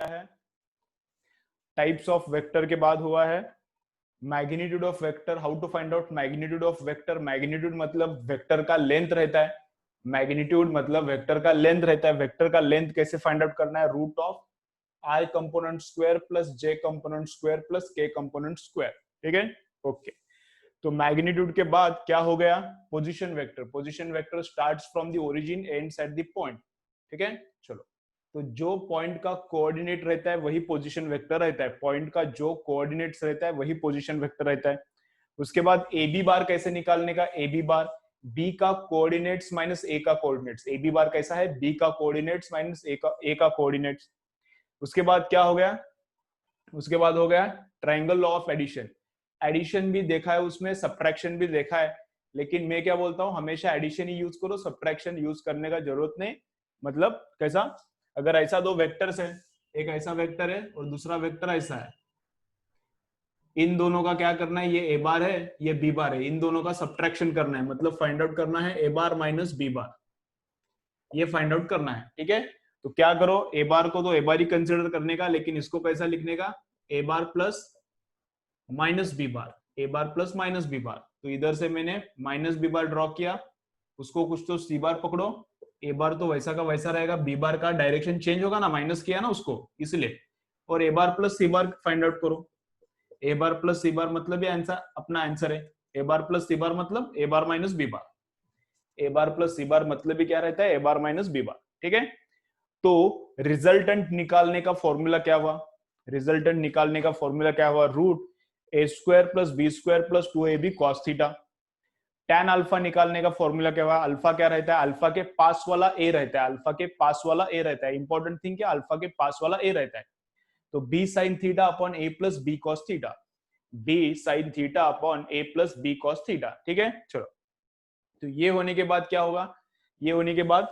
है, types of vector के बाद हुआ है magnitude of vector. How to find out magnitude of vector? Magnitude मतलब वेक्टर का लेंथ रहता है, मैग्नीट्यूड मतलब वेक्टर का लेंथ रहता है। वेक्टर का लेंथ कैसे फाइंड आउट करना है? Root of I component square plus J component square plus K component square. ठीक है, ओके। तो मैग्नीट्यूड के बाद क्या हो गया? Position vector. Position vector starts from the origin ends at the point. ठीक है, चलो। तो जो पॉइंट का कोऑर्डिनेट रहता है वही पोजीशन वेक्टर रहता है, पॉइंट का जो कोऑर्डिनेट्स रहता है वही पोजीशन वेक्टर रहता है। उसके बाद ए बी बार कैसे निकालने का? ए बी बार बी का कोऑर्डिनेट्स माइनस ए का कोऑर्डिनेट्स। ए बी बार कैसा है? बी का कोऑर्डिनेट्स माइनस ए का कोऑर्डिनेट्स। उसके बाद क्या हो गया? उसके बाद हो गया triangle law of addition. Addition भी देखा है उसमें, सब्ट्रैक्शन भी देखा है, लेकिन मैं क्या बोलता हूं, हमेशा एडिशन ही यूज करो, सब्ट्रैक्शन यूज करने का जरूरत नहीं। मतलब कैसा? अगर ऐसा दो वेक्टर्स है, एक ऐसा वेक्टर है और दूसरा वेक्टर ऐसा है, इन दोनों का क्या करना है? ये ए बार है, ये बी बार है, इन दोनों का सब्ट्रैक्शन करना है, मतलब फाइंड आउट करना है ए बार माइनस बी बार, ये फाइंड आउट करना है। ठीक है, तो क्या करो, ए बार को तो ए बार ही कंसिडर करने का, लेकिन इसको कैसा लिखने का? ए बार प्लस माइनस बी बार, ए बार प्लस माइनस बी बार। तो इधर से मैंने माइनस बी बार ड्रॉ किया, उसको कुछ तो सी बार पकड़ो, ए बार तो वैसा का वैसा रहेगा, बी बार का डायरेक्शन चेंज होगा ना, माइनस किया ना उसको इसलिए, और ए बार प्लस सी बार फाइंड आउट करो। ए बार प्लस सी बार मतलब ये आंसर, अपना आंसर है। ए बार प्लस सी बार मतलब ए बार माइनस बी बार, ए बार प्लस सी बार मतलब भी क्या रहता है? ए बार माइनस बी बार। ठीक है, तो रिजल्टेंट निकालने का फॉर्मूला क्या हुआ? रिजल्टेंट निकालने का फॉर्मूला क्या हुआ? Root a square plus b square plus 2ab cos theta. tan alpha निकालने का फॉर्मूला क्या हुआ? अल्फा क्या रहता है? अल्फा के पास वाला ए रहता है, अल्फा के पास वाला ए रहता है। इंपॉर्टेंट थिंग क्या? अल्फा के पास वाला ए रहता है। तो b sin theta upon a plus B cos theta, b sin theta upon a plus B cos theta. ठीक है, चलो। तो ये होने के बाद क्या होगा? ये होने के बाद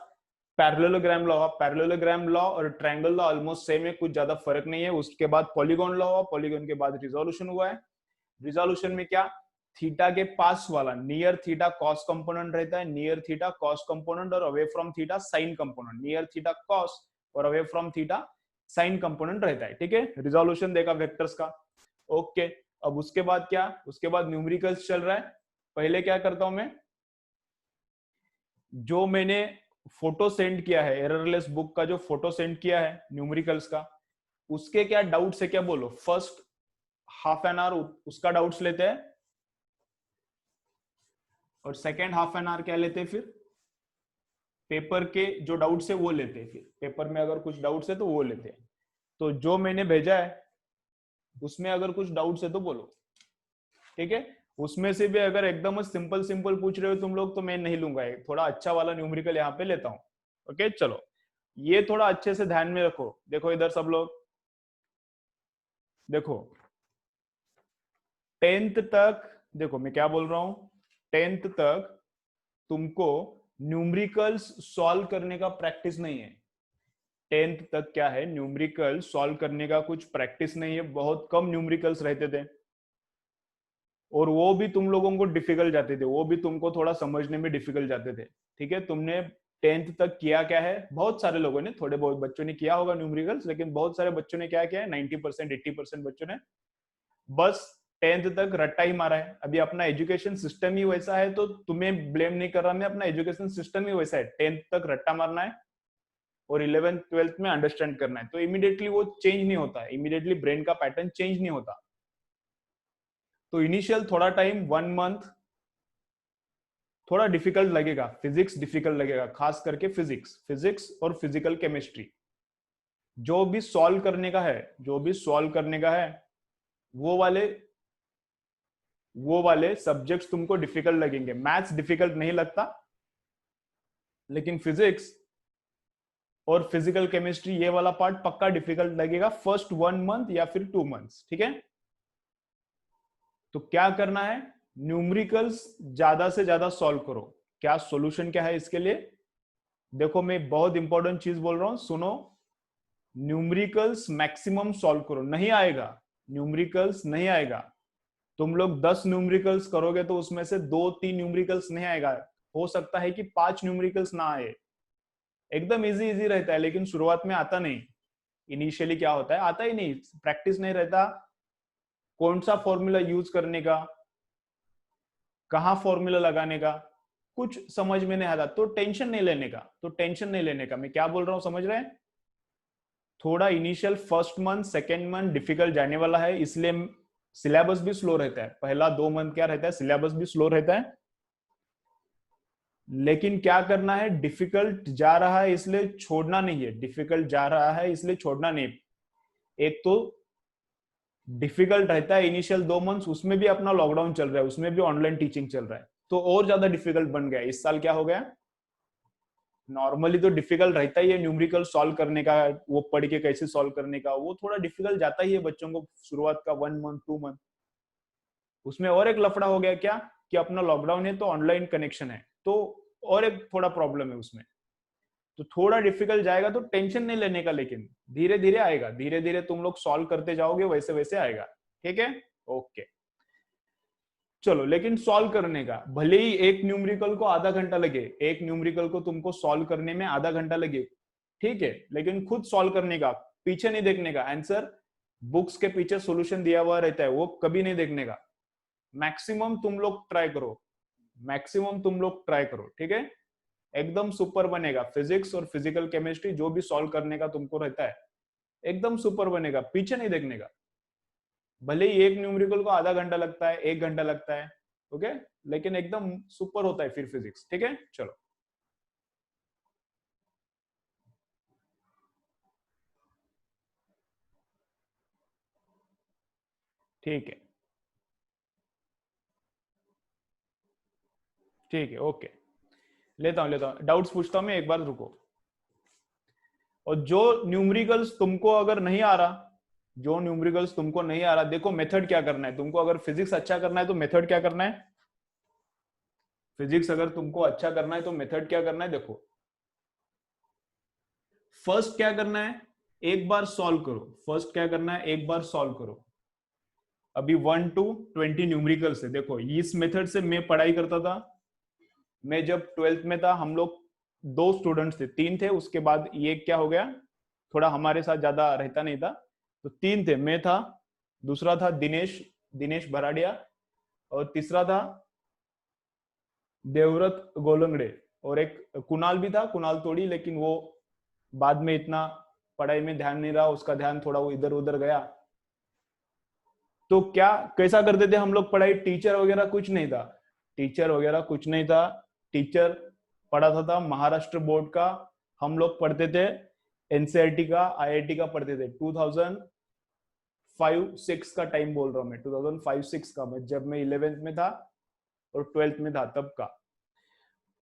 पैरेललोग्राम लॉ। पैरेललोग्राम लॉ और ट्रायंगल लॉ ऑलमोस्ट सेम है, कुछ ज्यादा फर्क नहीं है। उसके बाद पॉलीगॉन लॉ हुआ, पॉलीगॉन के बाद रिजोल्यूशन हुआ है। रिजोल्यूशन में क्या? थीटा के पास वाला नियर थीटा कॉस कंपोनेंट रहता है, नियर थीटा कॉस कंपोनेंट और away from theta sine component, near theta cos और away from theta sine component रहता है। ठीक है, रिजोल्यूशन देखा वेक्टर्स का। ओके, अब उसके बाद क्या? उसके बाद न्यूमेरिकल्स चल रहा है। पहले क्या करता हूं मैं, जो मैंने फोटो सेंड किया है, एररलेस बुक का जो फोटो सेंड किया है न्यूमेरिकल्स का, उसके क्या डाउट्स है क्या बोलो? फर्स्ट हाफ एन आवर उसका डाउट्स लेते हैं और सेकेंड हाफ एन आवर क्या लेते हैं? फिर पेपर के जो डाउट्स है वो लेते हैं। फिर पेपर में अगर कुछ डाउट्स है तो वो लेते हैं। तो जो मैंने भेजा है उसमें अगर कुछ डाउट्स है तो बोलो। ठीक है, उसमें से भी अगर एकदम सिंपल सिंपल पूछ रहे हो तुम लोग तो मैं नहीं लूंगा, थोड़ा अच्छा वाला न्यूमेरिकल यहाँ पे लेता हूँ। ओके, चलो, ये थोड़ा अच्छे से ध्यान में रखो। देखो इधर सब लोग देखो, 10th तक, देखो मैं क्या बोल रहा हूं, 10th तक तुमको न्यूमेरिकल्स सॉल्व करने का प्रैक्टिस नहीं है। 10th तक क्या है, न्यूमेरिकल सॉल्व करने का कुछ प्रैक्टिस नहीं है, बहुत कम न्यूमेरिकल्स रहते थे और वो भी तुम लोगों को डिफिकल्ट जाते थे, वो भी तुमको थोड़ा समझने में डिफिकल्ट जाते थे। ठीक है, तुमने 10th तक किया क्या है? बहुत सारे लोगों ने, थोड़े बहुत बच्चों ने किया होगा न्यूमेरिकल्स, लेकिन बहुत सारे बच्चों ने क्या किया है? 90% 80% बच्चों ने बस 10th तक रट्टा ही मारा है। अभी अपना एजुकेशन सिस्टम ही वैसा है, तो तुम्हें ब्लेम नहीं कर रहा मैं, अपना एजुकेशन सिस्टम ही वैसा है। 10th तक रट्टा मारना है और 11th 12th में अंडरस्टैंड करना है, तो इमीडिएटली वो चेंज नहीं होता है, इमीडिएटली ब्रेन का पैटर्न चेंज नहीं होता। तो इनिशियल थोड़ा टाइम 1 मंथ थोड़ा डिफिकल्ट लगेगा, फिजिक्स डिफिकल्ट लगेगा, खास करके फिजिक्स और फिजिकल केमिस्ट्री। जो भी सॉल्व करने का है, जो भी सॉल्व करने का है, वो वाले सब्जेक्ट्स तुमको डिफिकल्ट लगेंगे। मैथ्स डिफिकल्ट नहीं लगता, लेकिन फिजिक्स और फिजिकल केमिस्ट्री ये वाला पार्ट पक्का डिफिकल्ट लगेगा फर्स्ट 1 मंथ या फिर 2 मंथ्स। ठीक है, तो क्या करना है? न्यूमेरिकल्स ज्यादा से ज्यादा सॉल्व करो। क्या सॉल्यूशन क्या है इसके लिए? देखो मैं बहुत इंपॉर्टेंट चीज बोल रहा हूं, सुनो। न्यूमेरिकल्स मैक्सिमम सॉल्व करो, नहीं आएगा न्यूमेरिकल्स नहीं आएगा। तुम लोग 10 न्यूमेरिकल्स करोगे तो उसमें से 2-3 न्यूमेरिकल्स नहीं आएगा, हो सकता है कि 5 न्यूमेरिकल्स ना आए। एकदम इजी इजी रहता है, लेकिन शुरुआत में आता नहीं। इनिशियली क्या होता है, आता ही नहीं, प्रैक्टिस नहीं रहता, कौन सा फॉर्मूला यूज करने का, कहाँ फॉर्मूला लगाने का, कुछ समझ में नहीं आता, तो टेंशन नहीं लेने का, तो टेंशन नहीं लेने का। मैं क्या बोल रहा हूँ समझ रहे हैं? थोड़ा initial first month second month difficult जाने वाला है, इसलिए सिलेबस भी स्लो रहता है। पहला 2 मंथ क्या रहता है, सिलेबस भी स्लो रहता है, लेकिन क्या करना है, डिफिकल्ट जा रहा है इसलिए छोड़ना नहीं है, डिफिकल्ट जा रहा है इसलिए छोड़ना नहीं। एक तो डिफिकल्ट रहता है इनिशियल 2 मंथ्स, उसमें भी अपना लॉकडाउन चल रहा है, उसमें भी ऑनलाइन टीचिंग चल रहा है, तो और ज्यादा डिफिकल्ट बन गया। इस साल क्या हो गया, नॉर्मली तो डिफिकल्ट रहता ही है न्यूमेरिकल सॉल्व करने का, वो पढ़ के कैसे सॉल्व करने का, वो थोड़ा डिफिकल्ट जाता ही है बच्चों को शुरुआत का 1 मंथ 2 मंथ। उसमें और एक लफड़ा हो गया क्या, कि अपना लॉकडाउन है तो ऑनलाइन कनेक्शन है, तो और एक थोड़ा प्रॉब्लम है उसमें, तो थोड़ा डिफिकल्ट जाएगा, तो टेंशन नहीं लेने का, लेकिन धीरे धीरे आएगा, धीरे धीरे तुम लोग सॉल्व करते जाओगे, वैसे वैसे आएगा। ठीक है, ओके चलो। लेकिन सॉल्व करने का, भले ही एक न्यूमेरिकल को आधा घंटा लगे, एक न्यूमेरिकल को तुमको सॉल्व करने में आधा घंटा लगे, ठीक है, लेकिन खुद सॉल्व करने का, पीछे नहीं देखने का, आंसर बुक्स के पीछे सॉल्यूशन दिया हुआ रहता है, वो कभी नहीं देखने का। मैक्सिमम तुम लोग ट्राई करो, मैक्सिमम तुम लोग ट्राई करो, ठीक है, एकदम सुपर बनेगा। फिजिक्स और फिजिकल केमिस्ट्री जो भी सॉल्व करने का तुमको रहता है, एकदम सुपर बनेगा, पीछे नहीं देखने का। भले ही एक न्यूमेरिकल को आधा घंटा लगता है, 1 घंटा लगता है, ओके, लेकिन एकदम सुपर होता है फिर फिजिक्स। ठीक है, चलो ठीक है, ठीक है, ओके, लेता हूं डाउट्स पूछता हूं मैं, एक बार रुको। और जो न्यूमेरिकल्स तुमको अगर नहीं आ रहा, जो न्यूमेरिकल्स तुमको नहीं आ रहा, देखो मेथड क्या करना है तुमको। अगर फिजिक्स अच्छा करना है तो मेथड क्या करना है, फिजिक्स अगर तुमको अच्छा करना है तो मेथड क्या करना है, देखो फर्स्ट क्या करना है, एक बार सॉल्व करो। फर्स्ट क्या करना है, एक बार सॉल्व करो। अभी 1 to 20 न्यूमेरिकल्स है, देखो इस मेथड से मैं पढ़ाई करता था। मैं जब 12th में था, हम लोग 2 स्टूडेंट्स थे, 3 थे, उसके बाद ये क्या हो गया, थोड़ा हमारे साथ ज्यादा रहता नहीं था, तो 3 थे, मैं था, दूसरा था दिनेश, दिनेश भराडिया, और तीसरा था देवव्रत गोलंगड़े, और एक कुणाल भी था, कुणाल तोड़ी, लेकिन वो बाद में इतना पढ़ाई में ध्यान नहीं रहा, उसका ध्यान थोड़ा वो इधर उधर गया। तो क्या कैसा करते थे हम लोग पढ़ाई, टीचर वगैरह कुछ नहीं था, टीचर वगैरह कुछ नहीं था, टीचर पढ़ाता था महाराष्ट्र बोर्ड का, हम लोग पढ़ते थे एनसीईआरटी का, आईआईटी का पढ़ते थे। 2005-6 का टाइम बोल रहा हूँ मैं, 2005-6 का, मैं जब मैं 11th में था और 12th में था तब का।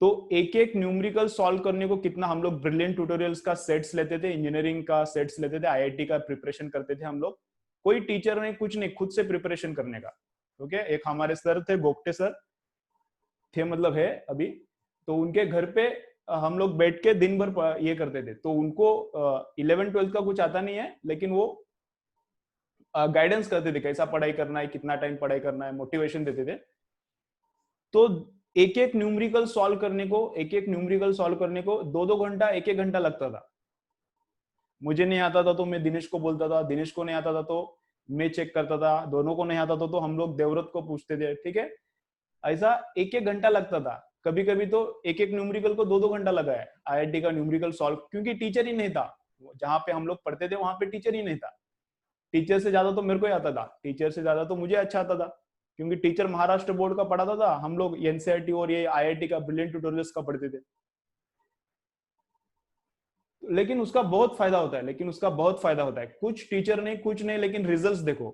तो एक एक न्यूमेरिकल सॉल्व करने को कितना हम लोग ब्रिलियंट ट्यूटोरियल्स का सेट्स लेते थे, इंजीनियरिंग का सेट्स लेते थे, आईआईटी का प्रिपरेशन करते थे हम लोग, कोई टीचर नहीं कुछ नहीं, खुद से प्रिपरेशन करने का। ओके, एक हमारे सर थे, गोगटे सर थे, मतलब है अभी, तो उनके घर पे हम लोग बैठ के दिन भर ये करते थे। तो उनको 11th-12th का कुछ आता नहीं है, लेकिन वो गाइडेंस करते थे कैसा पढ़ाई करना है, कितना टाइम पढ़ाई करना है, मोटिवेशन देते थे। तो एक एक न्यूमेरिकल सॉल्व करने को, एक एक न्यूमेरिकल सॉल्व करने को 2-2 घंटा 1-1 घंटा लगता था। मुझे नहीं आता था तो मैं दिनेश को बोलता था, दिनेश को नहीं आता था तो मैं चेक करता था, दोनों को नहीं आता था तो हम लोग देवव्रत को पूछते थे। ठीक है, ऐसा 1-1 घंटा लगता था। कभी कभी तो एक एक न्यूमेरिकल को 2-2 घंटा लगा है आईआईटी का न्यूमेरिकल सॉल्व, क्योंकि टीचर ही नहीं था। जहां पे हम लोग पढ़ते थे वहां पे टीचर ही नहीं था। टीचर से ज्यादा तो मेरे को ही आता था, टीचर से ज्यादा तो मुझे अच्छा आता था, क्योंकि टीचर महाराष्ट्र बोर्ड का पढ़ाता था, हम लोग एनसीईआरटी और ये आईआईटी का ब्रिलियंट ट्यूटोरियल्स का पढ़ते थे। लेकिन उसका बहुत फायदा होता है, लेकिन उसका बहुत फायदा होता है। कुछ टीचर नहीं कुछ नहीं, लेकिन रिजल्ट्स देखो।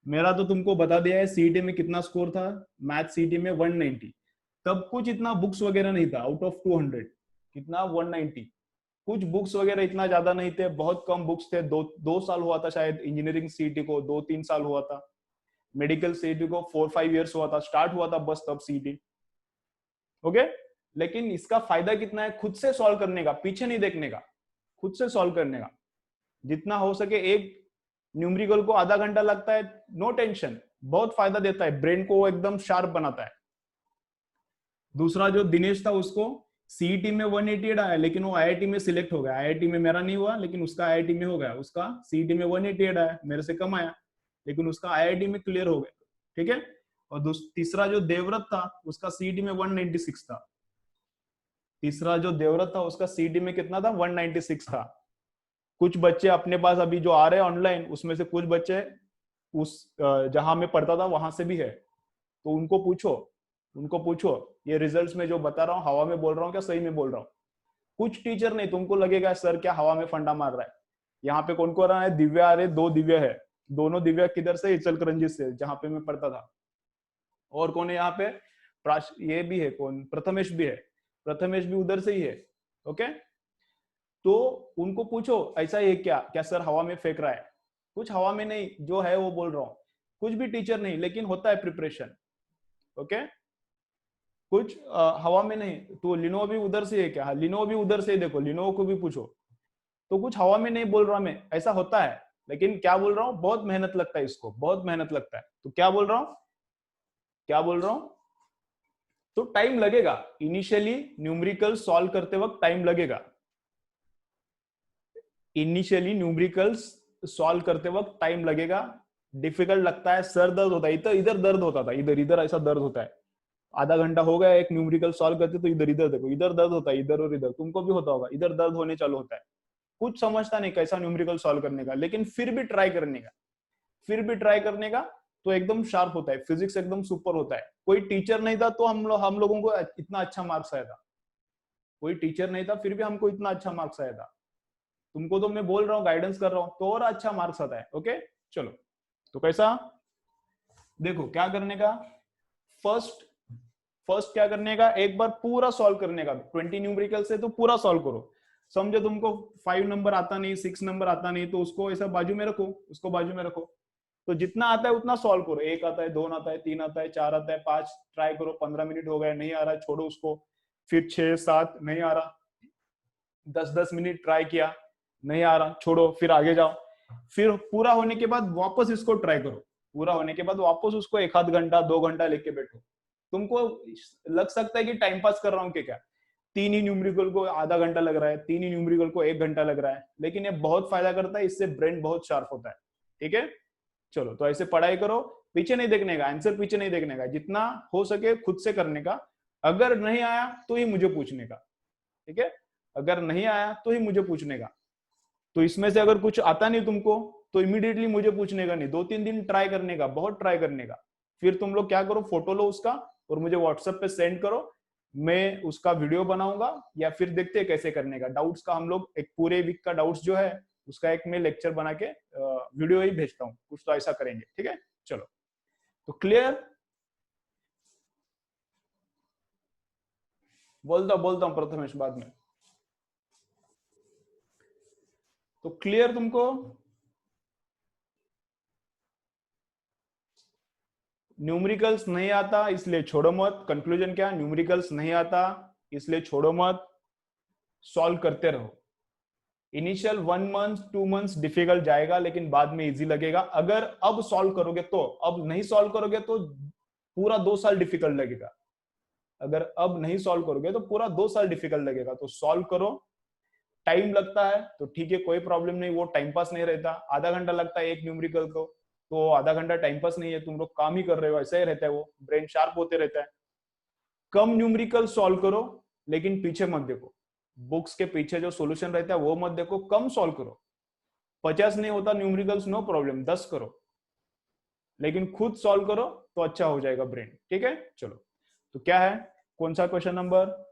मेरा तो तुमको बता दिया है, सीईटी में कितना स्कोर था, मैथ सीईटी में 190। तब कुछ इतना बुक्स वगैरह नहीं था, आउट ऑफ 200 कितना 190। कुछ बुक्स वगैरह इतना ज्यादा नहीं थे, बहुत कम बुक्स थे। 2 साल हुआ था शायद इंजीनियरिंग सीईटी को, 2-3 साल हुआ था। मेडिकल सीईटी को 4-5 इयर्स हुआ था, स्टार्ट हुआ था बस तब सीईटी। ओके, लेकिन इसका फायदा कितना है, खुद से सॉल्व करने का, पीछे नहीं देखने का, खुद से सॉल्व करने का। जितना हो सके, एक न्यूमेरिकल को आधा घंटा लगता है, नो टेंशन, बहुत फायदा देता है, ब्रेन को एकदम शार्प बनाता है। दूसरा जो दिनेश था, उसको सीईटी में 188 आया, लेकिन वो आईआईटी में सिलेक्ट हो गया। आईआईटी में मेरा नहीं हुआ, लेकिन उसका आईआईटी में हो गया। उसका सीईटी में 188 आया, मेरे से कम आया, लेकिन उसका आईआईटी में क्लियर हो गया। ठीक है। और तीसरा जो देवव्रत था, उसका सीईटी में 196 था। तीसरा जो देवव्रत था, उसका सीईटी में कितना था? 196 था। कुछ बच्चे अपने पास अभी जो आ रहे हैं ऑनलाइन, उसमें से कुछ बच्चे उस जहां में पढ़ता था वहां से भी है, तो उनको पूछो, उनको पूछो ये रिजल्ट्स में जो बता रहा हूँ हवा में बोल रहा हूँ क्या सही में बोल रहा हूँ। कुछ टीचर नहीं, तुमको लगेगा सर क्या हवा में फंडा मार रहा है। यहाँ पे कौन कौन रहा है? दिव्या आ रहे, 2 दिव्या है। दोनों दिव्या किधर से? इचलकरंजी से, जहां पे मैं पढ़ता था। और कौन है यहाँ पे? ये भी है, कौन? प्रथमेश भी है। प्रथमेश भी उधर से ही है। ओके। तो उनको पूछो ऐसा है क्या, क्या सर हवा में फेंक रहा है? कुछ हवा में नहीं, जो है वो बोल रहा हूँ। कुछ भी टीचर नहीं, लेकिन होता है प्रिपरेशन। ओके। कुछ हवा में नहीं। तो लिनो भी उधर से है क्या? लिनो भी उधर से, देखो लिनो को भी पूछो। तो कुछ हवा में नहीं बोल रहा मैं, ऐसा होता है। लेकिन क्या बोल रहा हूँ, बहुत मेहनत लगता है इसको, बहुत मेहनत लगता है। तो क्या बोल रहा हूँ, क्या बोल रहा हूँ? तो टाइम लगेगा इनिशियली, न्यूमेरिकल सॉल्व करते वक्त टाइम लगेगा। इनिशियली न्यूमेरिकल्स सॉल्व करते वक्त टाइम लगेगा, डिफिकल्ट लगता है, सर दर्द होता है। इधर इधर दर्द होता था, इधर इधर ऐसा दर्द होता है। आधा घंटा हो गया एक न्यूमेरिकल सॉल्व करते, तो इधर इधर देखो, इधर दर्द होता है, इधर और इधर। तुमको भी होता होगा, इधर दर्द होने चालू होता है। कुछ समझता नहीं कैसा न्यूमेरिकल सॉल्व करने का, लेकिन फिर भी ट्राई करने का, फिर भी ट्राई करने का, तो एकदम शार्प होता है। फिजिक्स एकदम सुपर होता है। कोई टीचर नहीं था तो हम लोगों को इतना अच्छा मार्क्स आया था। कोई टीचर नहीं था, फिर भी हमको इतना अच्छा मार्क्स आया था। तुमको तो मैं बोल रहा हूँ, गाइडेंस कर रहा हूँ, तो और अच्छा मार्क्स आता है। ओके चलो। तो कैसा, देखो क्या करने का। फर्स्ट फर्स्ट क्या करने का, एक बार पूरा सॉल्व करने का। 20 न्यूमेरिकल से तो पूरा सॉल्व करो। समझो तुमको 5 नंबर आता नहीं, 6 नंबर आता नहीं, तो उसको ऐसा बाजू में रखो, उसको बाजू में रखो। तो जितना आता है उतना सॉल्व करो। 1 आता है, 2 आता है, 3 आता है, 4 आता है, 5 ट्राई करो। 15 मिनट हो गए, नहीं आ रहा, छोड़ो उसको। फिर 6 7 नहीं आ रहा, 10 मिनट ट्राई किया, नहीं आ रहा, छोड़ो, फिर आगे जाओ। फिर पूरा होने के बाद वापस इसको ट्राई करो। पूरा होने के बाद वापस उसको 1 आध घंटा 2 घंटा लेके बैठो। तुमको लग सकता है कि टाइम पास कर रहा हूँ क्या, 3 ही न्यूमेरिकल को आधा घंटा लग रहा है, 3 ही न्यूमेरिकल को 1 घंटा लग रहा है, लेकिन ये बहुत फायदा करता है, इससे ब्रेन बहुत शार्प होता है। ठीक है। चलो, तो ऐसे पढ़ाई करो, पीछे नहीं देखने का, आंसर पीछे नहीं देखने का, जितना हो सके खुद से करने का। अगर नहीं आया तो ही मुझे पूछने का। ठीक है। अगर नहीं आया तो ही मुझे पूछने का। तो इसमें से अगर कुछ आता नहीं तुमको, तो इमीडिएटली मुझे पूछने का नहीं, 2-3 दिन ट्राई करने का, बहुत ट्राई करने का। फिर तुम लोग क्या करो, फोटो लो उसका और मुझे व्हाट्सएप पे सेंड करो। मैं उसका वीडियो बनाऊंगा, या फिर देखते हैं कैसे करने का। डाउट्स का हम लोग एक पूरे वीक का डाउट्स जो है उसका एक मैं लेक्चर बना के वीडियो ही भेजता हूँ, कुछ तो ऐसा करेंगे। ठीक है। चलो, तो क्लियर। बोलता हूँ प्रथमेश बाद में। तो क्लियर तुमको। न्यूमेरिकल्स नहीं आता इसलिए छोड़ो मत। कंक्लूजन क्या, न्यूमेरिकल्स नहीं आता इसलिए छोड़ो मत, सॉल्व करते रहो। इनिशियल 1 मंथ 2 मंथ्स डिफिकल्ट जाएगा, लेकिन बाद में इजी लगेगा। अगर अब सॉल्व करोगे तो, अब नहीं सॉल्व करोगे तो पूरा 2 साल डिफिकल्ट लगेगा। अगर अब नहीं सॉल्व करोगे तो पूरा 2 साल डिफिकल्ट लगेगा। तो सॉल्व करो। टाइम लगता है तो ठीक है, कोई प्रॉब्लम नहीं, वो टाइम पास नहीं रहता। आधा घंटा लगता है एक न्यूमेरिकल को, तो आधा घंटा टाइम पास नहीं है, तुम लोग काम ही कर रहे हो, ऐसा ही रहता है, वो ब्रेन शार्प होते रहता है। कम न्यूमेरिकल सॉल्व करो, लेकिन पीछे मत देखो। बुक्स के पीछे जो सॉल्यूशन रहता है वो मत देखो, कम सॉल्व करो। 50 नहीं होता न्यूमेरिकल्स, नो प्रॉब्लम, 10 करो, लेकिन खुद सॉल्व करो तो अच्छा हो जाएगा ब्रेन। ठीक है। चलो, तो क्या है, कौन सा क्वेश्चन नंबर?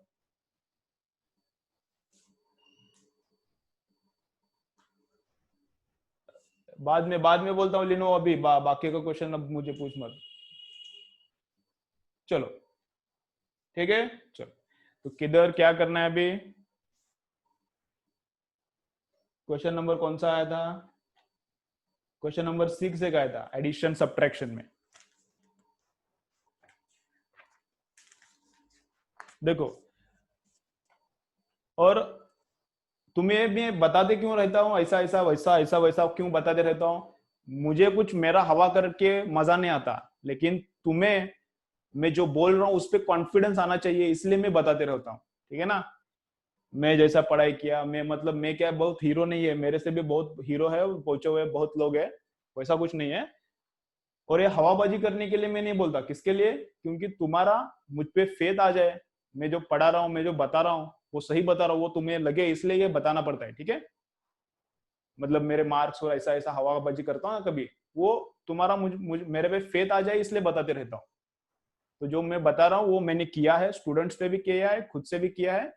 बाद में बोलता हूँ लिनो, अभी बाकी का क्वेश्चन अब मुझे पूछ मत। चलो ठीक है। चलो, तो किधर क्या करना है अभी? क्वेश्चन नंबर कौन सा आया था? क्वेश्चन नंबर 6 से आया था, एडिशन सब्ट्रैक्शन में। देखो, और तुम्हें मैं बताते क्यों रहता हूँ, ऐसा ऐसा वैसा ऐसा वैसा क्यों बताते रहता हूँ? मुझे कुछ मेरा हवा करके मजा नहीं आता, लेकिन तुम्हें मैं जो बोल रहा हूँ उस पर कॉन्फिडेंस आना चाहिए, इसलिए मैं बताते रहता हूँ। ठीक है ना। मैं जैसा पढ़ाई किया, मैं मतलब मैं क्या बहुत हीरो नहीं है, मेरे से भी बहुत हीरो है, पहुंचे हुए बहुत लोग हैं, वैसा कुछ नहीं है। और ये हवाबाजी करने के लिए मैं नहीं बोलता, किसके लिए, क्योंकि तुम्हारा मुझ पे फेथ आ जाए, मैं जो पढ़ा रहा हूँ, मैं जो बता रहा हूँ वो सही बता रहा हूँ, वो तुम्हें लगे, इसलिए ये बताना पड़ता है, ठीक है। मतलब मेरे मार्क्स और ऐसा ऐसा हवाबाजी करता हूँ ना कभी, वो तुम्हारा मुझ मेरे पे फेथ आ जाए इसलिए बताते रहता हूँ। तो जो मैं बता रहा हूँ वो मैंने किया है, स्टूडेंट्स ने भी किया है, खुद से भी किया है,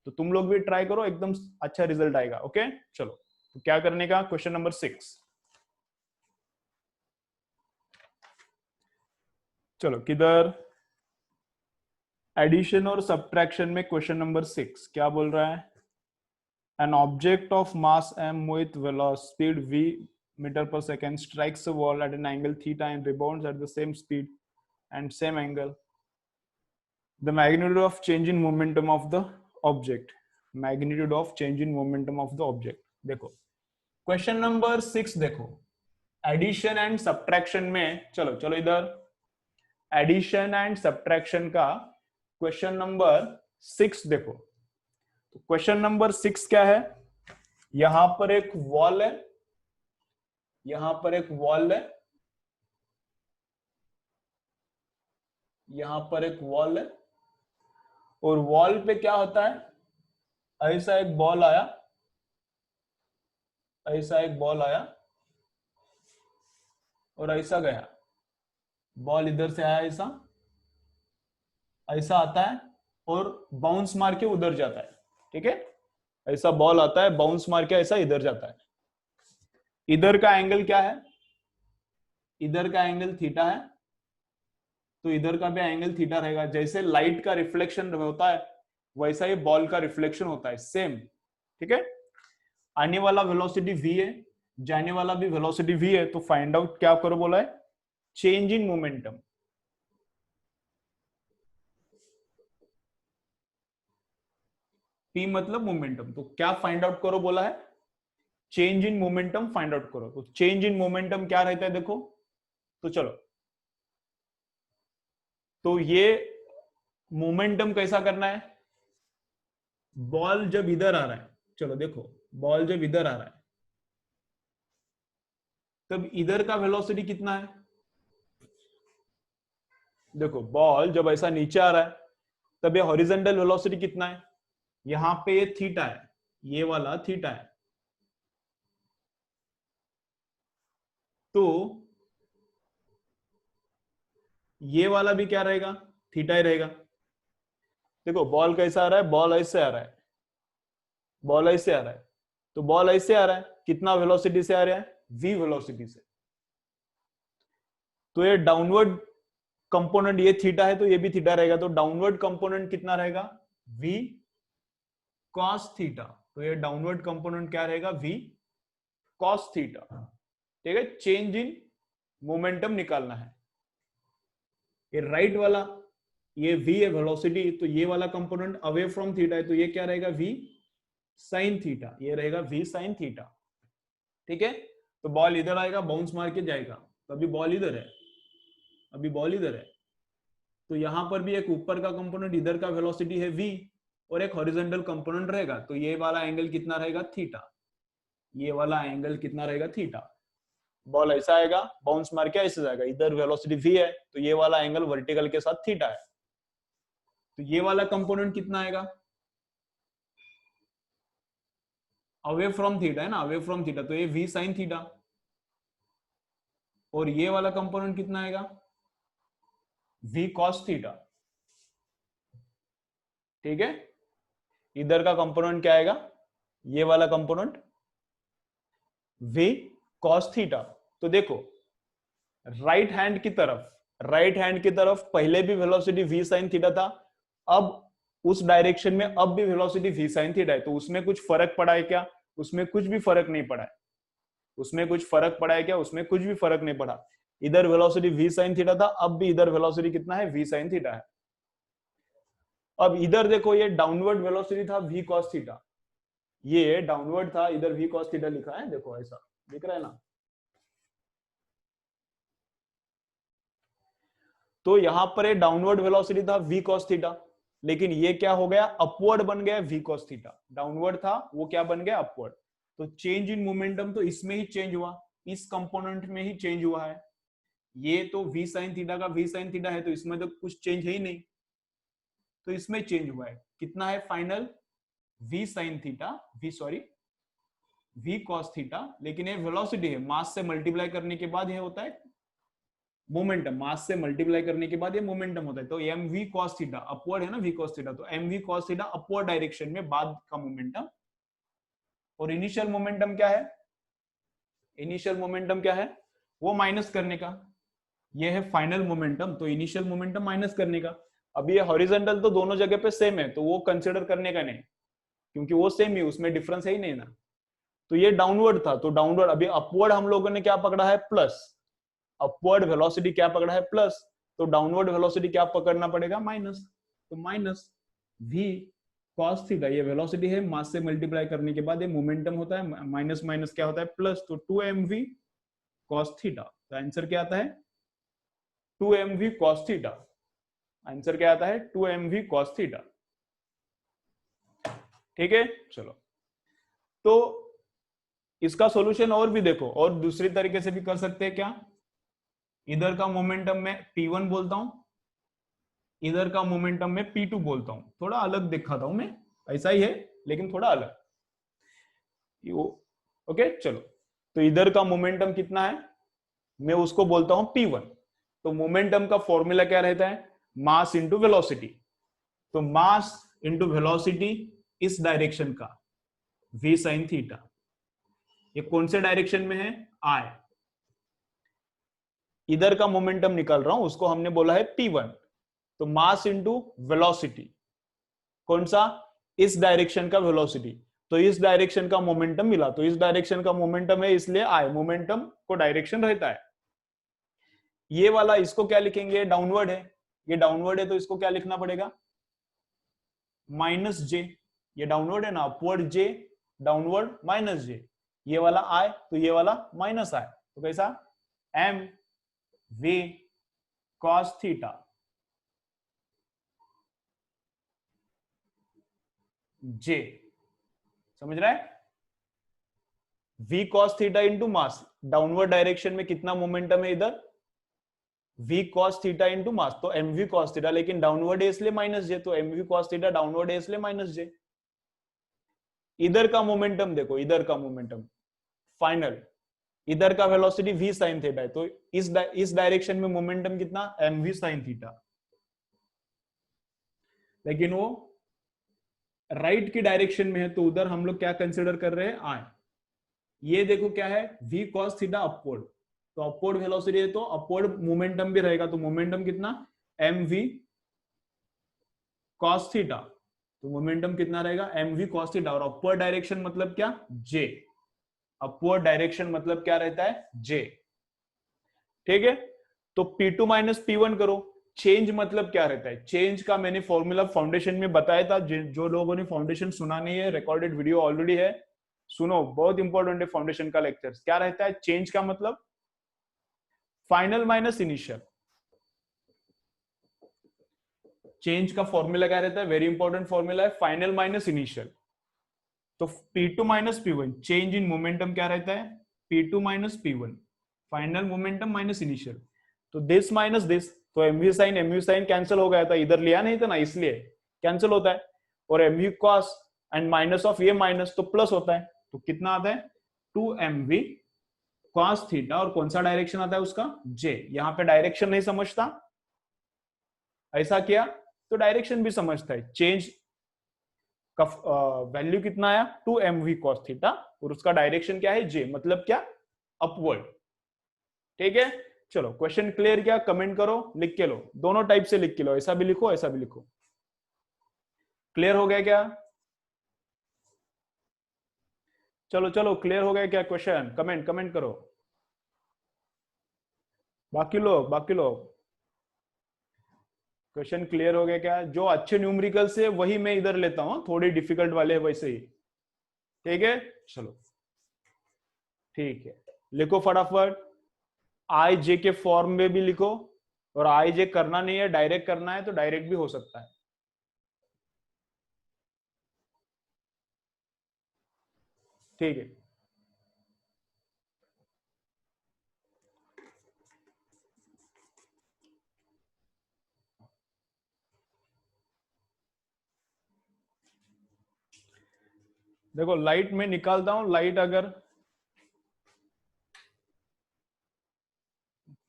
तो तुम लोग भी ट्राई करो, एकदम अच्छा रिजल्ट आएगा। ओके चलो, तो क्या करने का, क्वेश्चन नंबर 6। चलो किधर, एडिशन और सब्ट्रैक्शन में क्वेश्चन नंबर 6 क्या बोल रहा है। An object of mass m with velocity speed v meter per second strikes a wall at an angle theta and rebounds at the same speed and same angle. The magnitude of change in momentum of the object. Magnitude of change in momentum of the object. देखो question number 6 देखो, addition and subtraction में, चलो चलो इधर, addition and subtraction का question number 6 देखो। तो question number 6 क्या है, यहां पर एक वॉल है, यहां पर एक वॉल है, यहां पर एक वॉल है, और वॉल पे क्या होता है, ऐसा एक बॉल आया, ऐसा एक बॉल आया और ऐसा गया, बॉल इधर से आया, ऐसा ऐसा आता है और बाउंस मार के उधर जाता है, ठीक है। ऐसा बॉल आता है, बाउंस मार के ऐसा इधर जाता है। इधर का एंगल क्या है, इधर का एंगल थीटा है, तो इधर का भी एंगल थीटा रहेगा। जैसे लाइट का रिफ्लेक्शन होता है वैसा ही बॉल का रिफ्लेक्शन होता है, सेम, ठीक है। आने वाला वेलोसिटी v है, जाने वाला भी वेलोसिटी v है, तो फाइंड आउट क्या करो बोला है, चेंज इन मोमेंटम। p मतलब मोमेंटम, तो क्या फाइंड आउट करो बोला है, change in momentum find out करो। तो चेंज इन मोमेंटम क्या रहता है देखो, तो चलो, तो ये मोमेंटम कैसा करना है, बॉल जब इधर आ रहा है, चलो देखो, बॉल जब इधर आ रहा है तब इधर का वेलोसिटी कितना है, देखो बॉल जब ऐसा नीचे आ रहा है तब ये हॉरिजॉन्टल वेलोसिटी कितना है, यहां पे ये थीटा है, ये वाला थीटा है, तो ये वाला भी क्या रहेगा, थीटा ही रहेगा। देखो बॉल कैसा आ रहा है, बॉल ऐसे आ रहा है, बॉल ऐसे आ रहा है, तो बॉल ऐसे आ रहा है, कितना वेलोसिटी से आ रहा है, v वेलोसिटी से, तो ये डाउनवर्ड कंपोनेंट, ये थीटा है तो ये भी थीटा रहेगा, तो डाउनवर्ड कंपोनेंट कितना रहेगा, v cos थीटा, तो ये डाउनवर्ड कंपोनेंट क्या रहेगा, v cos थीटा, ठीक है। चेंज इन मोमेंटम निकालना है, ये राइट वाला, ये v है वेलोसिटी, तो ये वाला कंपोनेंट अवे फ्रॉम थीटा है, तो ये क्या रहेगा, v sin थीटा, ये रहेगा v sin थीटा, ठीक है। तो बॉल इधर आएगा, बाउंस मार के जाएगा, तो अभी बॉल इधर है, अभी बॉल इधर है, तो यहां पर भी एक ऊपर का कंपोनेंट, इधर का वेलोसिटी है v, और एक हॉरिजॉन्टल कंपोनेंट रहेगा, तो ये वाला एंगल कितना रहेगा, थीटा, ये वाला एंगल कितना रहेगा, थीटा। बॉल ऐसा आएगा, बाउंस मार के ऐसे जाएगा, इधर वेलोसिटी v है, तो ये वाला एंगल वर्टिकल के साथ थीटा है, तो ये वाला कंपोनेंट कितना आएगा, अवे फ्रॉम थीटा है ना, अवे फ्रॉम थीटा, तो ये v sin थीटा, और ये वाला कंपोनेंट कितना आएगा, v cos थीटा, ठीक है। इधर का कंपोनेंट क्या आएगा, ये वाला कंपोनेंट v cos थीटा। तो देखो राइट हैंड की तरफ, राइट हैंड की तरफ पहले भी वेलोसिटी v sin थीटा था, अब उस डायरेक्शन में अब भी वेलोसिटी v sin थीटा है, तो उसमें कुछ फर्क पड़ा है क्या, उसमें कुछ भी फर्क नहीं पड़ा है, उसमें कुछ फर्क पड़ा है क्या, उसमें कुछ भी फर्क नहीं पड़ा। इधर वेलोसिटी v sin थीटा था, अब भी इधर वेलोसिटी कितना है, v sin थीटा है। अब इधर देखो, ये डाउनवर्ड वेलोसिटी था v cos थीटा, ये डाउनवर्ड था, इधर v cos थीटा लिखा है, देखो ऐसा दिख रहा है ना। तो यहां पर ये डाउनवर्ड वेलोसिटी था v cos थीटा, लेकिन ये क्या हो गया, अपवर्ड बन गया v cos थीटा, डाउनवर्ड था वो क्या बन गया, अपवर्ड। तो चेंज इन मोमेंटम तो इसमें ही चेंज हुआ, इस कंपोनेंट में ही चेंज हुआ है। ये तो v sin थीटा का v sin थीटा है, तो इसमें तो कुछ चेंज है ही नहीं, तो इसमें चेंज हुआ है। कितना है final, v sin theta, v cos theta, लेकिन ये वेलोसिटी है, मास से मल्टीप्लाई करने के बाद ये होता है मोमेंटम, मास से मल्टीप्लाई करने के बाद ये मोमेंटम होता है। तो M V cos theta upward है ना, वी कॉस थीटा, तो M V cos theta upward direction में बाद का मोमेंटम। और इनिशियल मोमेंटम क्या है, इनिशियल मोमेंटम क्या है, वो माइनस करने का, ये है फाइनल मोमेंटम, तो इनिशियल मोमेंटम माइनस करने का। अब ये हॉरिजॉन्टल तो दोनों जगह पे सेम है, तो वो कंसिडर करने का नहीं, क्योंकि वो सेम ही, उसमें डिफरेंस है ही नहीं ना। तो ये डाउनवर्ड था, तो डाउनवर्ड, अभी अपवर्ड हम लोगों ने क्या पकड़ा है, प्लस, अपवर्ड वेलोसिटी क्या पकड़ा है, प्लस, तो डाउनवर्ड वेलोसिटी क्या पकड़ना पड़ेगा, माइनस। तो माइनस v cos थीटा, ये वेलोसिटी है, मास से मल्टीप्लाई करने के बाद ये मोमेंटम होता है, माइनस माइनस क्या होता है, प्लस, तो 2mv cos थीटा। तो आंसर क्या आता है, 2mv cos थीटा। आंसर क्या आता है, 2mv cos थीटा। ठीक है, चलो। तो इसका सॉल्यूशन और भी देखो, और दूसरी तरीके से भी कर सकते हैं क्या, इधर का मोमेंटम में P1 बोलता हूं, इधर का मोमेंटम में P2 बोलता हूं, थोड़ा अलग दिखाता हूं मैं, ऐसा ही है लेकिन थोड़ा अलग। ओके चलो, तो इधर का मोमेंटम कितना है, मैं उसको बोलता हूं P1। तो मोमेंटम का फॉर्मूला क्या रहता है, मास इंटू वेलोसिटी। तो मास इंटू वेलोसिटी इस डायरेक्शन का v sin थीटा, ये कौन से डायरेक्शन में है, I। इधर का मोमेंटम निकाल रहा हूं, उसको हमने बोला है P1। तो मास इंटू वेलोसिटी, कौन सा, इस डायरेक्शन का वेलोसिटी, तो इस डायरेक्शन का मोमेंटम मिला, तो इस डायरेक्शन का मोमेंटम है, इसलिए आई, मोमेंटम को डायरेक्शन रहता है। ये वाला इसको क्या लिखेंगे, डाउनवर्ड है, ये डाउनवर्ड है, तो इसको क्या लिखना पड़ेगा, माइनस जे। ये डाउनवर्ड है ना, अपवर्ड जे, डाउनवर्ड माइनस जे, ये वाला आई तो ये वाला माइनस आई, तो कैसा, एम वी कॉस थीटा जे, समझ रहा है, v cos theta into mass, downward direction में कितना मोमेंटम है इधर, v cos theta into mass, तो mv cos थीटा, लेकिन डाउनवर्ड है इसलिए माइनस जे, तो mv cos थीटा डाउनवर्ड है इसलिए माइनस जे। इधर का मोमेंटम देखो, इधर का मोमेंटम फाइनल, इधर का वेलोसिटी v sin थीटा है, तो इस डायरेक्शन में मोमेंटम कितना, mv sin थीटा, लेकिन वो राइट की डायरेक्शन में है, तो उधर हम लोग क्या कंसिडर कर रहे हैं, आई। ये देखो क्या है, v cos थीटा अपवर्ड, तो अपवर्ड वेलोसिटी है, तो अपवर्ड मोमेंटम भी रहेगा, तो मोमेंटम कितना, mv cos थीटा, तो मोमेंटम कितना रहेगा, mv cos थीटा, और अपवर्ड डायरेक्शन मतलब क्या, j, अपवर्ड डायरेक्शन मतलब क्या रहता है, j। ठीक है, तो P2 माइनस P1 करो, चेंज मतलब क्या रहता है, चेंज का मैंने फॉर्मूला फाउंडेशन में बताया था, जो लोगों ने फाउंडेशन सुना नहीं है, रिकॉर्डेड वीडियो ऑलरेडी है, सुनो, बहुत इंपॉर्टेंट है फाउंडेशन का लेक्चर। क्या रहता है चेंज का मतलब, फाइनल माइनस इनिशियल। चेंज का फॉर्मूला क्या रहता है, वेरी इंपॉर्टेंट फॉर्मूला है, फाइनल माइनस इनिशियल। तो P2 minus P1, change in momentum क्या रहता है, P2 minus P1, final momentum minus initial. तो दिस माइनस दिस, तो mv साइन कैंसिल हो गया था, इधर लिया नहीं था ना, इसलिए कैंसिल होता है, और mv cos and minus of ये माइनस तो प्लस होता है, तो कितना आता है, 2mv cos थीटा, और कौन सा डायरेक्शन आता है उसका, j। यहाँ पे डायरेक्शन नहीं समझता, ऐसा किया तो डायरेक्शन भी समझता है, चेंज का वैल्यू कितना आया, 2mv cos थीटा, और उसका डायरेक्शन क्या है, j, मतलब क्या, अपवर्ड। ठीक है, चलो क्वेश्चन क्लियर क्या, कमेंट करो, लिख के लो, दोनों टाइप से लिख के लो, ऐसा भी लिखो ऐसा भी लिखो। क्लियर हो गया क्या, चलो चलो क्लियर हो गया क्या क्वेश्चन, कमेंट कमेंट करो, बाकी लोग क्वेश्चन क्लियर हो गया क्या, जो अच्छे न्यूमेरिकल से वही मैं इधर लेता हूं, थोड़ी डिफिकल्ट वाले वैसे ही। ठीक है, चलो ठीक है, लिखो फटाफट, आई जे के फॉर्म में भी लिखो, और आई जे करना नहीं है, डायरेक्ट करना है तो डायरेक्ट भी हो सकता है। ठीक है। देखो लाइट में निकालता हूं, लाइट अगर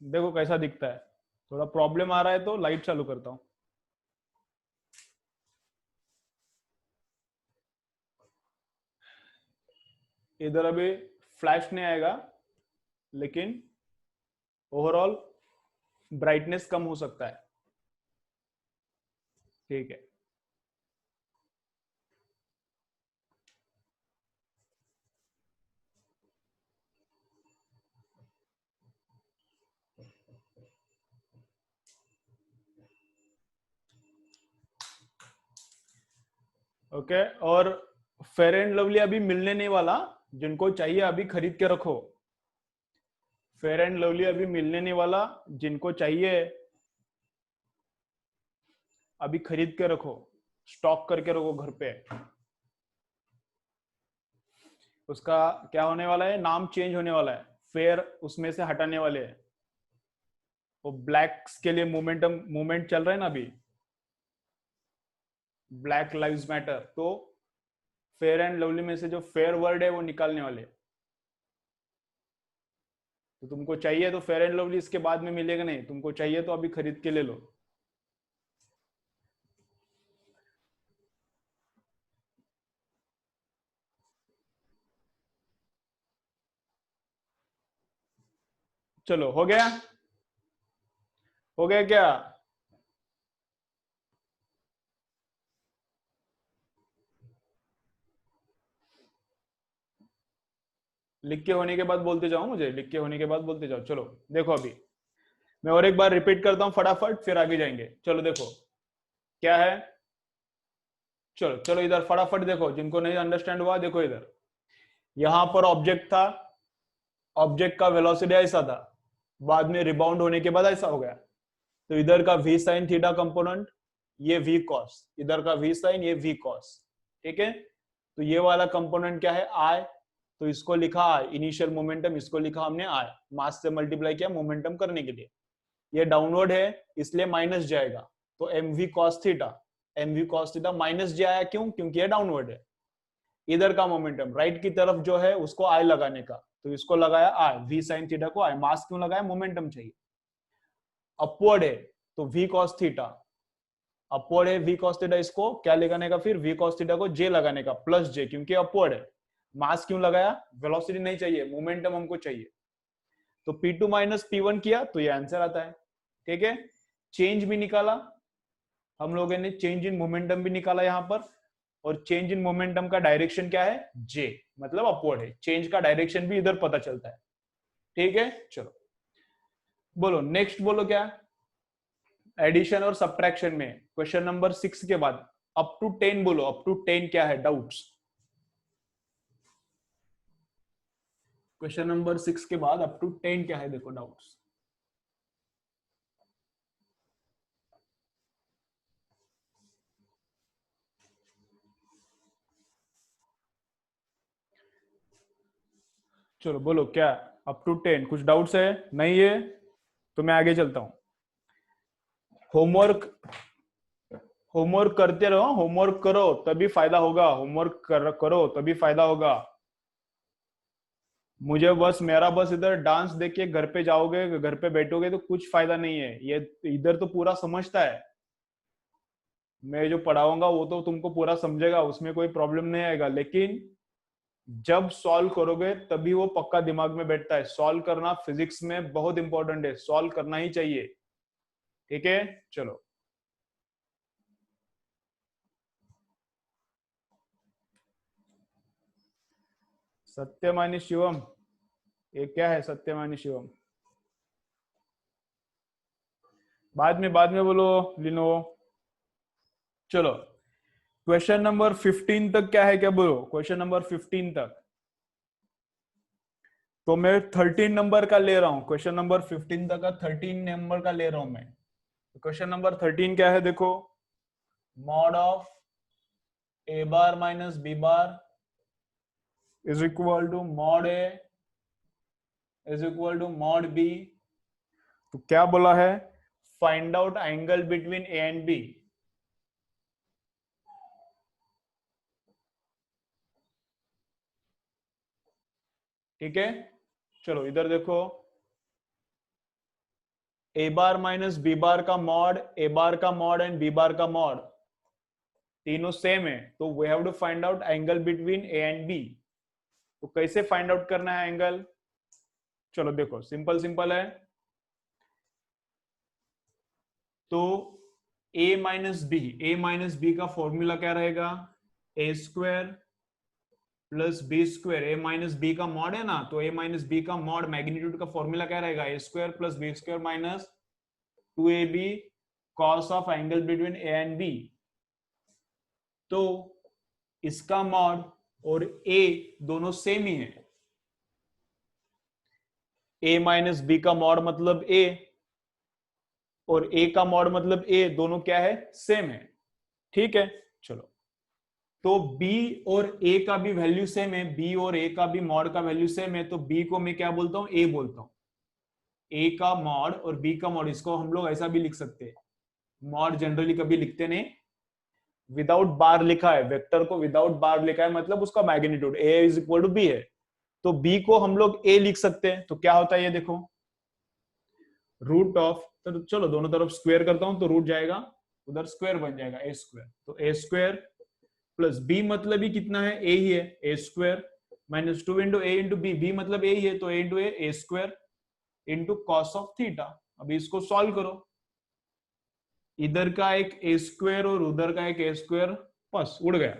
देखो कैसा दिखता है, थोड़ा प्रॉब्लम आ रहा है तो लाइट चालू करता हूं। इधर अभी फ्लैश नहीं आएगा, लेकिन ओवरऑल ब्राइटनेस कम हो सकता है। ठीक है। ओके, और फेयर एंड लवली अभी मिलने नहीं वाला, जिनको चाहिए अभी खरीद के रखो। फेयर एंड लवली अभी मिलने नहीं वाला, जिनको चाहिए अभी खरीद के रखो, स्टॉक करके रखो घर पे। उसका क्या होने वाला है, नाम चेंज होने वाला है, फेयर उसमें से हटाने वाले हैं। वो ब्लैक्स के लिए मूवमेंट चल रहा है ना अभी, ब्लैक लाइव्स मैटर, तो फेयर एंड लवली में से जो फेयर वर्ड है वो निकालने वाले। तो तुमको चाहिए तो फेयर एंड लवली इसके बाद में मिलेगा नहीं, तुमको चाहिए तो अभी खरीद के ले लो। चलो हो गया, हो गया क्या? लिख के होने के बाद बोलते जाओ, मुझे लिख के होने के बाद बोलते जाओ। चलो देखो अभी मैं और एक बार रिपीट करता हूं फटाफट, फिर आगे जाएंगे। चलो देखो क्या है, चलो चलो इधर फटाफट देखो, जिनको नहीं अंडरस्टैंड हुआ देखो इधर। यहां पर ऑब्जेक्ट था, ऑब्जेक्ट का वेलोसिटी ऐसा था, बाद में रिबाउंड होने के बाद ऐसा हो गया। तो इधर का v साइन थीटा कंपोनेंट, ये v कॉस, इधर का v साइन, ये v कॉस। ठीक है, तो ये वाला कंपोनेंट क्या है, i, तो इसको लिखा i इनिशियल मोमेंटम, इसको लिखा हमने i, मास से मल्टीप्लाई किया मोमेंटम करने के लिए। ये डाउनवर्ड है इसलिए माइनस जाएगा, तो mv cos theta, mv cos theta minus j आया, क्यों? क्योंकि ये डाउनवर्ड है। इधर का मोमेंटम राइट की तरफ जो है उसको i लगाने का, तो इसको लगाया i, v sin थीटा को i, मास क्यों लगाया, मोमेंटम चाहिए। अपवर्ड है तो v cos थीटा, अपवर्ड है v cos थीटा, इसको क्या लगाने का, फिर v cos थीटा को j लगाने का, प्लस j, क्योंकि अपवर्ड है। मास क्यों लगाया, वेलोसिटी नहीं चाहिए, मोमेंटम हमको चाहिए। तो P2 माइनस P1 किया तो ये आंसर आता है। ठीक है, चेंज भी निकाला हम लोगों ने, चेंज इन मोमेंटम भी निकाला यहां पर, और चेंज इन मोमेंटम का डायरेक्शन क्या है, J, मतलब अपवर्ड है। चेंज का डायरेक्शन भी इधर पता चलता है। ठीक है, चलो बोलो नेक्स्ट, बोलो क्या। एडिशन और सब्ट्रैक्शन में क्वेश्चन नंबर 6 के बाद अप टू 10 बोलो, अप टू 10 क्या है, डाउट्स। क्वेश्चन नंबर 6 के बाद अप टू 10 क्या है, देखो डाउट्स। चलो बोलो क्या, अप टू 10 कुछ डाउट्स है, नहीं है तो मैं आगे चलता हूं। होमवर्क, होमवर्क करते रहो, होमवर्क करो तभी फायदा होगा, होमवर्क करो तभी फायदा होगा। मुझे बस, मेरा बस इधर डांस देख के घर पे जाओगे, घर पे बैठोगे तो कुछ फायदा नहीं है। ये इधर तो पूरा समझता है, मैं जो पढ़ाऊंगा वो तो तुमको पूरा समझेगा, उसमें कोई प्रॉब्लम नहीं आएगा, लेकिन जब सॉल्व करोगे तभी वो पक्का दिमाग में बैठता है। सॉल्व करना फिजिक्स में बहुत इंपॉर्टेंट है, सॉल्व करना ही चाहिए। ठीक है, चलो सत्यमानी शिवम, ये क्या है सत्यमानी शिवम, बाद में बोलो लिनो। चलो क्वेश्चन नंबर 15 तक क्या है, क्या बोलो क्वेश्चन नंबर 15 तक। तो मैं 13 नंबर का ले रहा हूं, क्वेश्चन नंबर 15 तक का 13 नंबर का ले रहा हूं मैं। क्वेश्चन नंबर 13 क्या है देखो, mod of A bar minus B bar is equal to mod A is equal to mod B. तो क्या बोला है, find out angle between A and B. ठीक है, चलो इधर देखो, ए बार माइनस बी बार का मॉड, ए बार का मॉड एंड बी बार का मॉड तीनों सेम है, तो we have to find out angle between A and B. तो कैसे फाइंड आउट करना है एंगल, चलो देखो सिंपल सिंपल है। तो ए माइनस बी का फॉर्मूला क्या रहेगा, a square plus b square. A minus b का मॉड है ना, तो ए माइनस बी का मॉड मैग्नीट्यूड का फॉर्मूला क्या रहेगा, a square plus b square minus 2ab cos of angle between A and B. तो इसका मॉड और ए दोनों सेम ही है, ए माइनस बी का मॉड मतलब ए और ए का मॉड मतलब ए, दोनों क्या है, सेम है। ठीक है, चलो तो b और a का भी वैल्यू सेम है, b और a का भी मॉड का वैल्यू सेम है, तो b को मैं क्या बोलता हूं, a बोलता हूं। a का मॉड और b का मॉड, इसको हम लोग ऐसा भी लिख सकते हैं, मॉड जनरली कभी लिखते नहीं, विदाउट बार लिखा है, वेक्टर को विदाउट बार लिखा है, मतलब उसका magnitude a is equal to b है, तो b को हम लोग a लिख सकते हैं। तो क्या होता है ये देखो, रूट ऑफ, तो चलो दोनों तरफ स्क्वायर करता हूं, तो रूट जाएगा उधर, स्क्वायर बन जाएगा ए स्क्वायर। तो ए स्क्वायर प्लस बी मतलब ही कितना है, ए ही है, ए स्क्वायर माइनस 2 इंटू ए इंटू बी, बी मतलब ए ही है, तो a into a square into cos of theta. अभी इसको सॉल्व करो, इधर का एक ए स्क्वायर और उधर का एक ए स्क्वायर बस उड़ गया,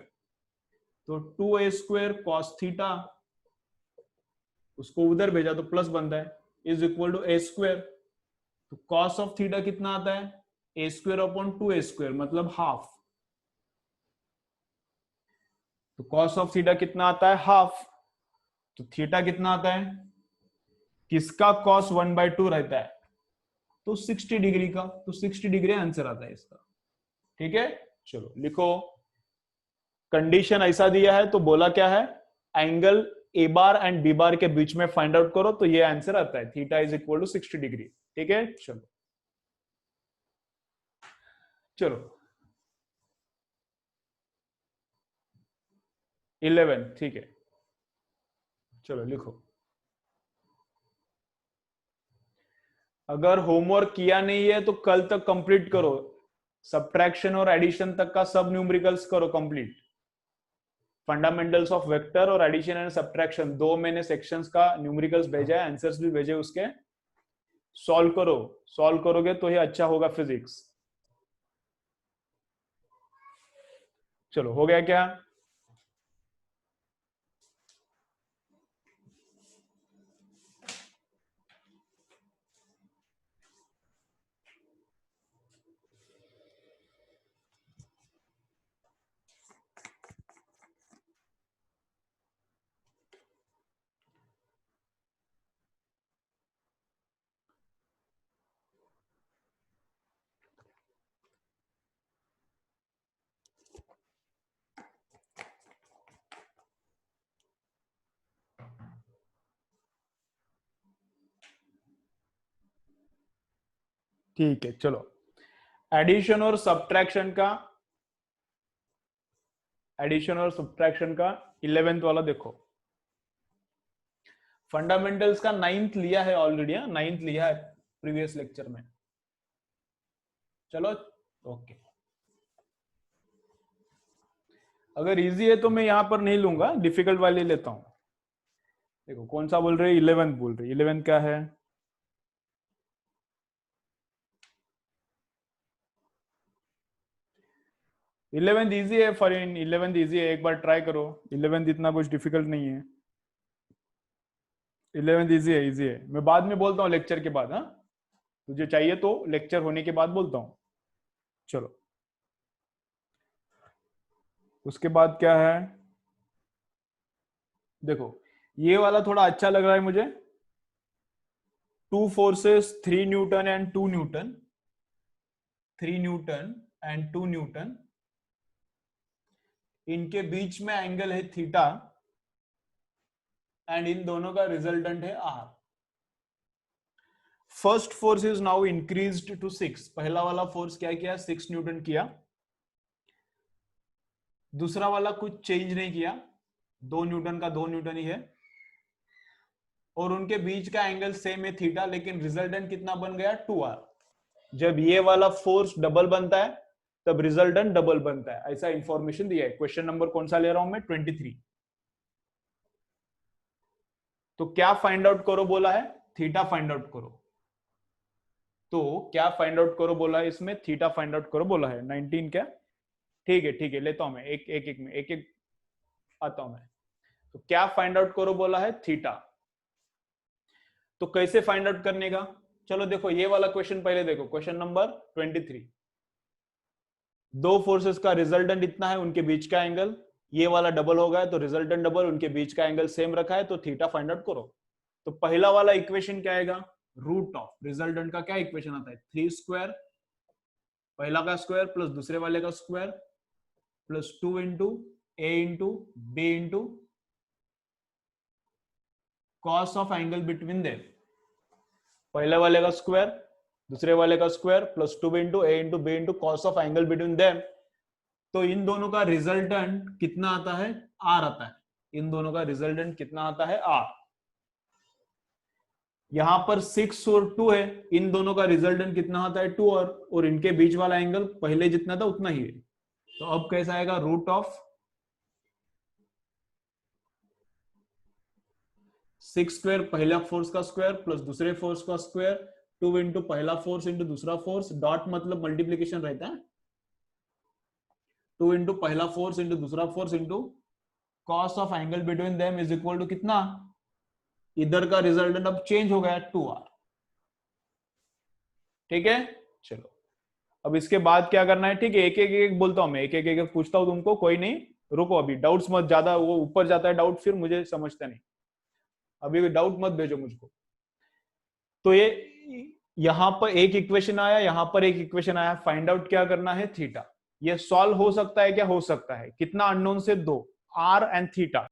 तो 2a स्क्वायर कॉस थीटा, उसको उधर भेजा तो प्लस बनता है, is equal to A square. तो कॉस ऑफ थीटा कितना आता है, ए स्क्वायर अपॉन 2a स्क्वायर मतलब हाफ। तो कॉस ऑफ थीटा कितना आता है, हाफ। तो थीटा कितना आता है, किसका कॉस 1/2 रहता है, तो 60 डिग्री का, तो 60 डिग्री आंसर आता है इसका। ठीक है, चलो लिखो, कंडीशन ऐसा दिया है तो बोला क्या है, angle A bar and B bar के बीच में फाइंड आउट करो, तो ये आंसर आता है, theta is equal to 60 degree. ठीक है, चलो चलो 11, ठीक है, चलो लिखो। अगर होमवर्क किया नहीं है तो कल तक कंप्लीट करो, सब्ट्रैक्शन और एडिशन तक का सब न्यूमेरिकल्स करो कंप्लीट, फंडामेंटल्स ऑफ वेक्टर और एडिशन एंड सब्ट्रैक्शन, दो मैंने सेक्शंस का न्यूमेरिकल्स भेजा है, आंसर्स भी भेजे उसके, सॉल्व करो, सॉल्व करोगे तो ही अच्छा होगा फिजिक्स। चलो हो गया क्या, ठीक है, चलो एडिशन और सब्ट्रैक्शन का, एडिशन और सब्ट्रैक्शन का 11th वाला देखो, फंडामेंटल्स का 9th लिया है ऑलरेडी, 9th लिया है प्रीवियस लेक्चर में। चलो ओके, अगर इजी है तो मैं यहां पर नहीं लूंगा, डिफिकल्ट वाले लेता हूं। देखो कौन सा बोल रहे, 11th बोल रहे, 11th क्या है, इलेवेंथ इजी है फरीन, 11th इजी है, एक बार ट्राई करो, 11th इतना कुछ डिफिकल्ट नहीं है, 11th इजी है, इजी है, मैं बाद में बोलता हूँ लेक्चर के बाद, हाँ तुझे चाहिए तो लेक्चर होने के बाद बोलता हूँ। चलो उसके बाद क्या है, देखो ये वाला थोड़ा अच्छा लग रहा है मुझे, 2 forces 3 Newton and 2 Newton, 3 Newton and 2 Newton, इनके बीच में एंगल है थीटा, एंड इन दोनों का रिजल्टेंट है R. First force is now increased to 6। पहला वाला फोर्स क्या किया, 6 न्यूटन किया। दूसरा वाला कुछ चेंज नहीं किया, 2 न्यूटन का 2 न्यूटन ही है, और उनके बीच का एंगल सेम है थीटा, लेकिन रिजल्टेंट कितना बन गया, 2r। जब ये वाला फोर्स डबल बनता है तब रिजल्टेंट डबल बनता है, ऐसा इंफॉर्मेशन दिया है। क्वेश्चन नंबर कौन सा ले रहा हूं मैं, 23। तो क्या फाइंड आउट करो बोला है, थीटा फाइंड आउट करो। तो क्या फाइंड आउट करो बोला है इसमें, थीटा फाइंड आउट करो बोला है। 19 क्या, ठीक है लेता हूं मैं, एक एक आता हूं मैं। तो क्या फाइंड आउट करो बोला है, थीटा। तो कैसे फाइंड आउट करने का, चलो देखो ये वाला क्वेश्चन पहले देखो, क्वेश्चन नंबर 23। दो फोर्सेस का रिजल्टेंट इतना है, उनके बीच का एंगल, ये वाला डबल हो गया तो रिजल्टेंट डबल, उनके बीच का एंगल सेम रखा है, तो थीटा फाइंड आउट करो। तो पहला वाला इक्वेशन क्या आएगा, रूट ऑफ रिजल्टेंट का क्या इक्वेशन आता है, 3 स्क्वायर, पहला का स्क्वायर प्लस दूसरे वाले का square plus 2 into A into B into cos of angle between them. पहले वाले का स्क्वायर दूसरे वाले का square plus 2 into A into B into cos of angle between them. तो इन दोनों का रिजल्टेंट कितना आता है, आर आता है। इन दोनों का रिजल्टेंट कितना आता है, आर। यहां पर 6 और 2 है, इन दोनों का रिजल्टेंट कितना आता है, 2, और इनके बीच वाला एंगल पहले जितना था उतना ही है। तो अब कैसा आएगा, रूट ऑफ 6 स्क्वायर पहला फोर्स का स्क्वायर प्लस दूसरे फोर्स का स्क्वायर, 2 इंटू पहला फोर्स इंटू दूसरा फोर्स, डॉट मतलब मल्टीप्लीकेशन रहता है, 2 इंटू पहला फोर्स इंटू दूसरा force into cos of angle between them is equal to कितना, इधर का रिजल्टेंट अब चेंज हो गया 2r। ठीक है, चलो अब इसके बाद क्या करना है, ठीक है, एक बोलता हूं मैं, एक पूछता हूं तुमको, कोई नहीं, रुको अभी डाउट्स मत, ज्यादा वो ऊपर जाता है डाउट, फिर मुझे समझता नहीं, अभी डाउट मत भेजो मुझको। तो ये यहां पर एक इक्वेशन आया, यहां पर एक इक्वेशन आया, फाइंड आउट क्या करना है, थीटा। ये सॉल्व हो सकता है क्या, हो सकता है, कितना अननोन से, 2, आर एंड थीटा।